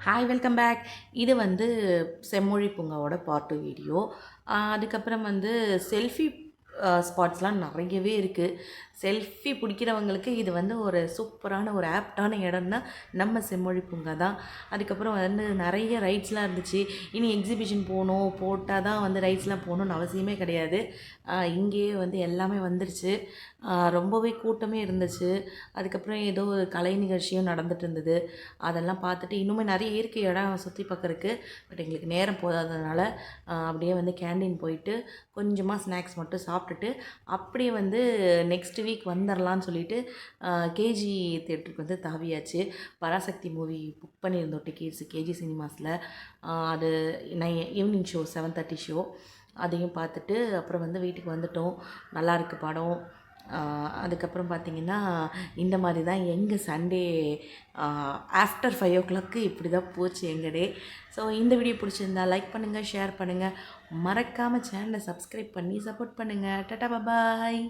Hi welcome back. இது வந்து செம்மொழி பூங்காவோட பார்ட் 2 வீடியோ. அதுக்கப்புறம் வந்து செல்ஃபி ஸ்பாட்ஸ்லாம் நிறையவே இருக்குது. செல்ஃபி பிடிக்கிறவங்களுக்கு இது வந்து ஒரு சூப்பரான ஒரு ஆப்டான இடம்னா நம்ம செம்மொழி பூங்கா தான். அதுக்கப்புறம் வந்து நிறைய ரைட்ஸ்லாம் இருந்துச்சு. இனி எக்ஸிபிஷன் போகணும், போட்டால் தான் வந்து ரைட்ஸ்லாம் போகணுன்னு அவசியமே கிடையாது. இங்கேயே வந்து எல்லாமே வந்துருச்சு. ரொம்பவே கூட்டமே இருந்துச்சு. அதுக்கப்புறம் ஏதோ ஒரு கலை நிகழ்ச்சியும் நடந்துட்டு இருந்தது. அதெல்லாம் பார்த்துட்டு இன்னுமே நிறைய இயற்கை இடம் சுற்றி பார்க்கறக்கு. பட் எங்களுக்கு நேரம் போதாததுனால அப்படியே வந்து கேண்டீன் போயிட்டு கொஞ்சமாக ஸ்நாக்ஸ் மட்டும் சாப்பிட்டுட்டு அப்படியே வந்து நெக்ஸ்ட் வீக் வந்துடலான்னு சொல்லிட்டு கேஜி தேட்டருக்கு வந்து தாவியாச்சு. பராசக்தி மூவி புக் பண்ணியிருந்தோம் டிக்கெட்ஸு கேஜி சினிமாஸில். அது ஈவினிங் ஷோ 7:30 ஷோ. அதையும் பார்த்துட்டு அப்புறம் வந்து வீட்டுக்கு வந்துட்டோம். நல்லாயிருக்கு படம். அதுக்கப்புறம் பார்த்திங்கன்னா இந்த மாதிரி தான் எங்கள் சண்டே ஆஃப்டர் 5 o'clock இப்படி தான் போச்சு எங்கள் டே. ஸோ இந்த வீடியோ பிடிச்சிருந்தா லைக் பண்ணுங்கள், ஷேர் பண்ணுங்கள், மறக்காமல் சேனலை சப்ஸ்கிரைப் பண்ணி சப்போர்ட் பண்ணுங்கள். டாடா பாய்.